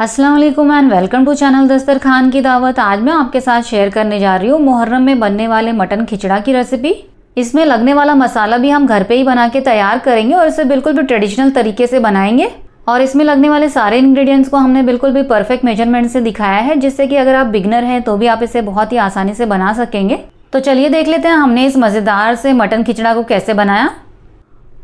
अस्सलाम वालेकुम and welcome to channel दस्तरखान की दावत। आज मैं आपके साथ शेयर करने जा रही हूँ मुहर्रम में बनने वाले मटन खिचड़ा की रेसिपी। इसमें लगने वाला मसाला भी हम घर पे ही बना के तैयार करेंगे और इसे बिल्कुल भी ट्रेडिशनल तरीके से बनाएंगे। और इसमें लगने वाले सारे इंग्रेडिएंट्स को हमने बिल्कुल भी परफेक्ट मेजरमेंट से दिखाया है, जिससे कि अगर आप बिगनर हैं तो भी आप इसे बहुत ही आसानी से बना सकेंगे। तो चलिए देख लेते हैं हमने इस मज़ेदार से मटन खिचड़ा को कैसे बनाया।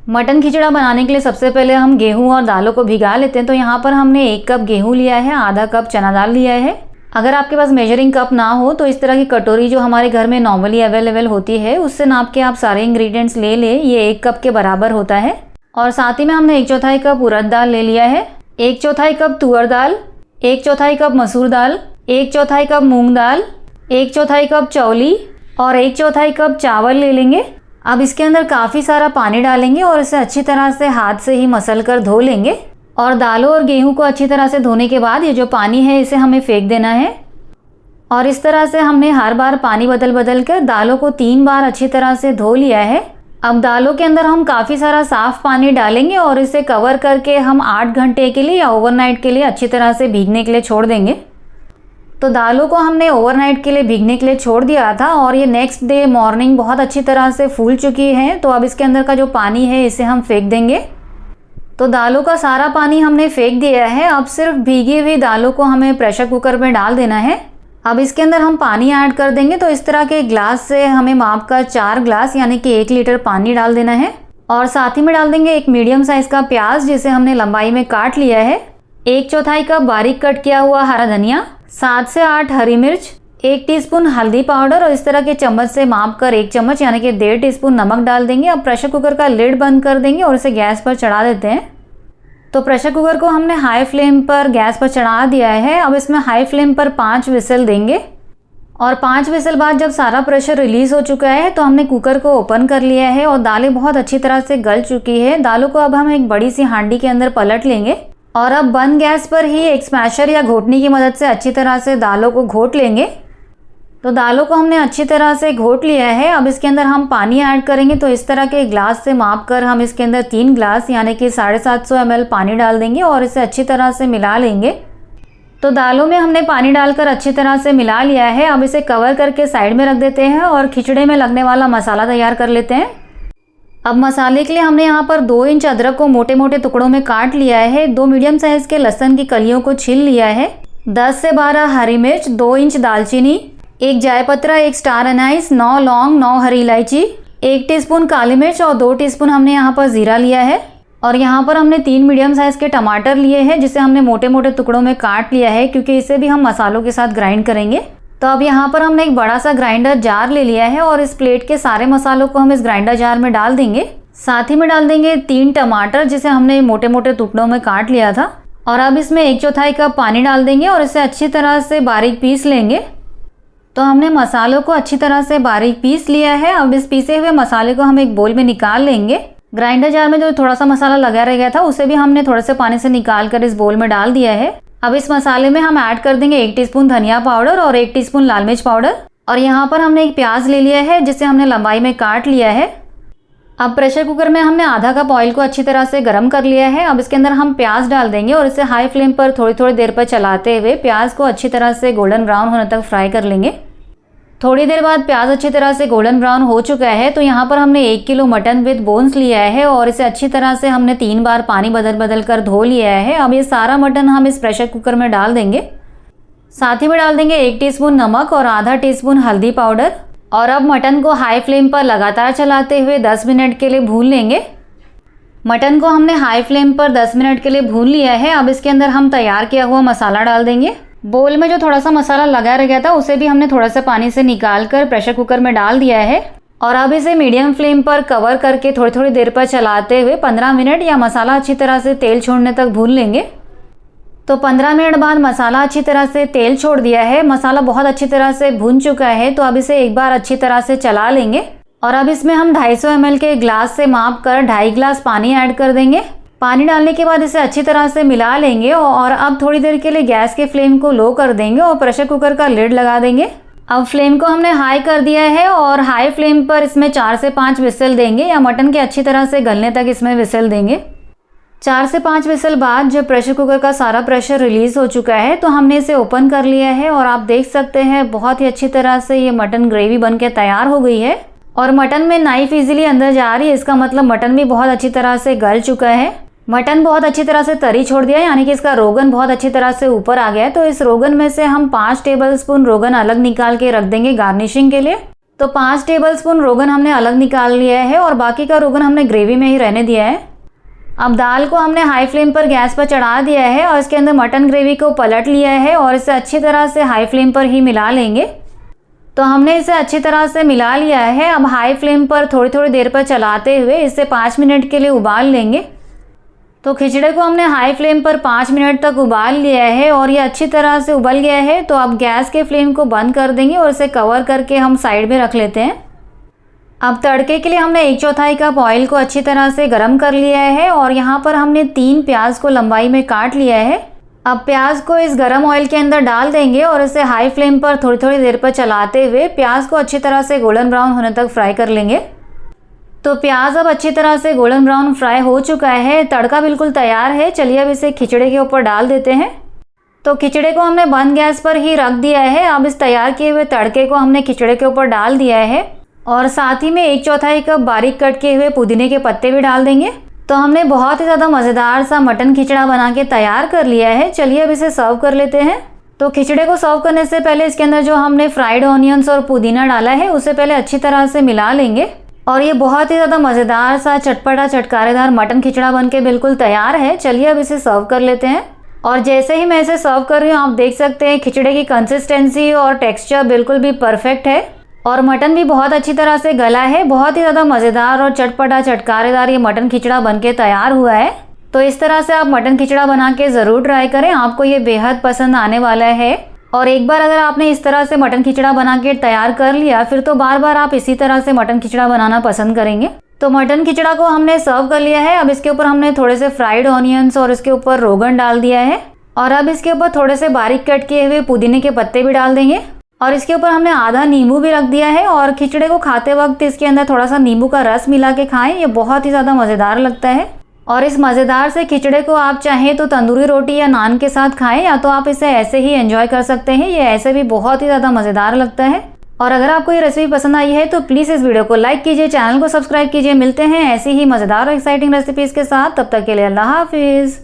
मटन खिचड़ा बनाने के लिए सबसे पहले हम गेहूं और दालों को भिगा लेते हैं। तो यहाँ पर हमने 1 कप गेहूं लिया है, आधा कप चना दाल लिया है। अगर आपके पास मेजरिंग कप ना हो तो इस तरह की कटोरी जो हमारे घर में नॉर्मली अवेलेबल होती है उससे नाप के आप सारे इंग्रेडिएंट्स ले लें। ये 1 कप के बराबर होता है। और साथ ही में हमने 1/4 कप उड़द दाल ले लिया है, 1/4 कप तुअर दाल, 1/4 कप मसूर दाल, 1/4 कप मूंग दाल, 1/4 कप चौली और 1/4 कप चावल ले लेंगे। अब इसके अंदर काफ़ी सारा पानी डालेंगे और इसे अच्छी तरह से हाथ से ही मसल कर धो लेंगे। और दालों और गेहूं को अच्छी तरह से धोने के बाद ये जो पानी है इसे हमें फेंक देना है। और इस तरह से हमने हर बार पानी बदल बदल कर दालों को 3 बार अच्छी तरह से धो लिया है। अब दालों के अंदर हम काफ़ी सारा साफ़ पानी डालेंगे और इसे कवर करके हम 8 घंटे के लिए या ओवरनाइट के लिए अच्छी तरह से भीगने के लिए छोड़ देंगे। तो दालों को हमने ओवरनाइट के लिए भीगने के लिए छोड़ दिया था और ये नेक्स्ट डे मॉर्निंग बहुत अच्छी तरह से फूल चुकी हैं। तो अब इसके अंदर का जो पानी है इसे हम फेंक देंगे। तो दालों का सारा पानी हमने फेंक दिया है। अब सिर्फ भीगी हुई दालों को हमें प्रेशर कुकर में डाल देना है। अब इसके अंदर हम पानी ऐड कर देंगे। तो इस तरह के ग्लास से हमें माप कर 4 ग्लास यानी कि 1 लीटर पानी डाल देना है। और साथ ही में डाल देंगे एक मीडियम साइज का प्याज जिसे हमने लंबाई में काट लिया है, 1/4 कप बारीक कट किया हुआ हरा धनिया, 7 से 8 हरी मिर्च, 1 टीस्पून हल्दी पाउडर और इस तरह के चम्मच से माप कर 1 चम्मच यानी कि 1.5 टीस्पून नमक डाल देंगे। अब प्रेशर कुकर का लिड बंद कर देंगे और इसे गैस पर चढ़ा देते हैं। तो प्रेशर कुकर को हमने हाई फ्लेम पर गैस पर चढ़ा दिया है। अब इसमें हाई फ्लेम पर 5 विसल देंगे। और 5 विसल बाद जब सारा प्रेशर रिलीज हो चुका है तो हमने कुकर को ओपन कर लिया है और दालें बहुत अच्छी तरह से गल चुकी है। दालों को अब हम एक बड़ी सी हांडी के अंदर पलट लेंगे और अब बंद गैस पर ही एक स्मैशर या घोटनी की मदद से अच्छी तरह से दालों को घोट लेंगे। तो दालों को हमने अच्छी तरह से घोट लिया है। अब इसके अंदर हम पानी ऐड करेंगे। तो इस तरह के ग्लास से माप कर हम इसके अंदर 3 ग्लास यानी कि 750 ml पानी डाल देंगे और इसे अच्छी तरह से मिला लेंगे। तो दालों में हमने पानी डालकर अच्छी तरह से मिला लिया है। अब इसे कवर करके साइड में रख देते हैं और खिचड़े में लगने वाला मसाला तैयार कर लेते हैं। अब मसाले के लिए हमने यहाँ पर 2 इंच अदरक को मोटे मोटे टुकड़ों में काट लिया है, 2 मीडियम साइज के लहसुन की कलियों को छील लिया है, 10 से 12 हरी मिर्च, 2 इंच दालचीनी, 1 जायपत्रा, 1 स्टार अनाइस, 9 लौंग, 9 हरी इलायची, 1 टीस्पून काली मिर्च और 2 टीस्पून हमने यहाँ पर जीरा लिया है। और यहाँ पर हमने 3 मीडियम साइज के टमाटर लिए हैं जिसे हमने मोटे मोटे टुकड़ों में काट लिया है क्योंकि इसे भी हम मसालों के साथ ग्राइंड करेंगे। तो अब यहाँ पर हमने एक बड़ा सा ग्राइंडर जार ले लिया है और इस प्लेट के सारे मसालों को हम इस ग्राइंडर जार में डाल देंगे। साथ ही में डाल देंगे 3 टमाटर जिसे हमने मोटे मोटे टुकड़ों में काट लिया था। और अब इसमें 1/4 कप पानी डाल देंगे और इसे अच्छी तरह से बारीक पीस लेंगे। तो हमने मसालों को अच्छी तरह से बारीक पीस लिया है। अब इस पीसे हुए मसाले को हम एक बोल में निकाल लेंगे। ग्राइंडर जार में जो थोड़ा सा मसाला लगा रह गया था उसे भी हमने थोड़े से पानी से निकाल कर इस बोल में डाल दिया है। अब इस मसाले में हम ऐड कर देंगे 1 टीस्पून धनिया पाउडर और 1 टीस्पून लाल मिर्च पाउडर। और यहाँ पर हमने एक प्याज ले लिया है जिसे हमने लंबाई में काट लिया है। अब प्रेशर कुकर में हमने आधा कप ऑयल को अच्छी तरह से गर्म कर लिया है। अब इसके अंदर हम प्याज डाल देंगे और इसे हाई फ्लेम पर थोड़ी थोड़ी देर पर चलाते हुए प्याज को अच्छी तरह से गोल्डन ब्राउन होने तक फ्राई कर लेंगे। थोड़ी देर बाद प्याज अच्छी तरह से गोल्डन ब्राउन हो चुका है। तो यहाँ पर हमने 1 किलो मटन विद बोन्स लिया है और इसे अच्छी तरह से हमने 3 बार पानी बदल बदल कर धो लिया है। अब ये सारा मटन हम इस प्रेशर कुकर में डाल देंगे। साथ ही में डाल देंगे 1 टीस्पून नमक और आधा टीस्पून हल्दी पाउडर। और अब मटन को हाई फ्लेम पर लगातार चलाते हुए 10 मिनट के लिए भून लेंगे। मटन को हमने हाई फ्लेम पर 10 मिनट के लिए भून लिया है। अब इसके अंदर हम तैयार किया हुआ मसाला डाल देंगे। बोल में जो थोड़ा सा मसाला लगा रह गया था उसे भी हमने थोड़ा सा पानी से निकाल कर प्रेशर कुकर में डाल दिया है। और अब इसे मीडियम फ्लेम पर कवर करके थोड़ी थोड़ी देर पर चलाते हुए 15 मिनट या मसाला अच्छी तरह से तेल छोड़ने तक भून लेंगे। तो 15 मिनट बाद मसाला अच्छी तरह से तेल छोड़ दिया है। मसाला बहुत अच्छी तरह से भुन चुका है। तो अब इसे एक बार अच्छी तरह से चला लेंगे। और अब इसमें हम 250 ml के ग्लास से माप कर 2.5 ग्लास पानी ऐड कर देंगे। पानी डालने के बाद इसे अच्छी तरह से मिला लेंगे और अब थोड़ी देर के लिए गैस के फ्लेम को लो कर देंगे और प्रेशर कुकर का लिड लगा देंगे। अब फ्लेम को हमने हाई कर दिया है और हाई फ्लेम पर इसमें 4 से 5 विसल देंगे या मटन के अच्छी तरह से गलने तक इसमें विसल देंगे। 4 से 5 विसल बाद जब प्रेशर कुकर का सारा प्रेशर रिलीज़ हो चुका है तो हमने इसे ओपन कर लिया है और आप देख सकते हैं बहुत ही अच्छी तरह से ये मटन ग्रेवी बनके तैयार हो गई है और मटन में नाइफ इजीली अंदर जा रही है। इसका मतलब मटन भी बहुत अच्छी तरह से गल चुका है। मटन बहुत अच्छी तरह से तरी छोड़ दिया है, यानी कि इसका रोगन बहुत अच्छी तरह से ऊपर आ गया है। तो इस रोगन में से हम 5 टेबलस्पून रोगन अलग निकाल के रख देंगे गार्निशिंग के लिए। तो 5 टेबलस्पून रोगन हमने अलग निकाल लिया है और बाकी का रोगन हमने ग्रेवी में ही रहने दिया है। अब दाल को हमने हाई फ्लेम पर गैस पर चढ़ा दिया है और इसके अंदर मटन ग्रेवी को पलट लिया है और इसे अच्छी तरह से हाई फ्लेम पर ही मिला लेंगे। तो हमने इसे अच्छी तरह से मिला लिया है। अब हाई फ्लेम पर थोड़ी थोड़ी देर पर चलाते हुए इसे 5 मिनट के लिए उबाल लेंगे। तो खिचड़े को हमने हाई फ्लेम पर 5 मिनट तक उबाल लिया है और ये अच्छी तरह से उबल गया है। तो अब गैस के फ्लेम को बंद कर देंगे और इसे कवर करके हम साइड में रख लेते हैं। अब तड़के के लिए हमने 1/4 कप ऑयल को अच्छी तरह से गर्म कर लिया है और यहाँ पर हमने 3 प्याज को लंबाई में काट लिया है। अब प्याज को इस गरम ऑयल के अंदर डाल देंगे और इसे हाई फ्लेम पर थोड़ी थोड़ी देर पर चलाते हुए प्याज को अच्छी तरह से गोल्डन ब्राउन होने तक फ्राई कर लेंगे। तो प्याज अब अच्छी तरह से गोल्डन ब्राउन फ्राई हो चुका है, तड़का बिल्कुल तैयार है। चलिए अब इसे खिचड़े के ऊपर डाल देते हैं। तो खिचड़े को हमने बंद गैस पर ही रख दिया है। अब इस तैयार किए हुए तड़के को हमने खिचड़े के ऊपर डाल दिया है और साथ ही में 1/4 कप बारीक कट किए हुए पुदीने के पत्ते भी डाल देंगे। तो हमने बहुत ही ज़्यादा मज़ेदार सा मटन खिचड़ा बना के तैयार कर लिया है। चलिए अब इसे सर्व कर लेते हैं। तो खिचड़े को सर्व करने से पहले इसके अंदर जो हमने फ्राइड ऑनियंस और पुदीना डाला है उसे पहले अच्छी तरह से मिला लेंगे और ये बहुत ही ज़्यादा मज़ेदार सा चटपटा चटकारेदार मटन खिचड़ा बनके बिल्कुल तैयार है। चलिए अब इसे सर्व कर लेते हैं। और जैसे ही मैं इसे सर्व कर रही हूँ आप देख सकते हैं खिचड़े की कंसिस्टेंसी और टेक्सचर बिल्कुल भी परफेक्ट है और मटन भी बहुत अच्छी तरह से गला है। बहुत ही ज़्यादा मज़ेदार और चटपटा चटकारेदार ये मटन खिचड़ा बनके तैयार हुआ है। तो इस तरह से आप मटन खिचड़ा बना के ज़रूर ट्राई करें, आपको ये बेहद पसंद आने वाला है। और एक बार अगर आपने इस तरह से मटन खिचड़ा बना के तैयार कर लिया फिर तो बार बार आप इसी तरह से मटन खिचड़ा बनाना पसंद करेंगे। तो मटन खिचड़ा को हमने सर्व कर लिया है। अब इसके ऊपर हमने थोड़े से फ्राइड ऑनियंस और इसके ऊपर रोगन डाल दिया है और अब इसके ऊपर थोड़े से बारीक कट किए हुए पुदीने के पत्ते भी डाल देंगे और इसके ऊपर हमने आधा नींबू भी रख दिया है। और खिचड़े को खाते वक्त इसके अंदर थोड़ा सा नींबू का रस मिला के खाएं, ये बहुत ही ज़्यादा मज़ेदार लगता है। और इस मज़ेदार से खिचड़े को आप चाहें तो तंदूरी रोटी या नान के साथ खाएं या तो आप इसे ऐसे ही एंजॉय कर सकते हैं, ये ऐसे भी बहुत ही ज़्यादा मज़ेदार लगता है। और अगर आपको ये रेसिपी पसंद आई है तो प्लीज़ इस वीडियो को लाइक कीजिए, चैनल को सब्सक्राइब कीजिए। मिलते हैं ऐसी ही मज़ेदार और एक्साइटिंग रेसिपीज़ के साथ, तब तक के लिए अल्लाह हाफिज़।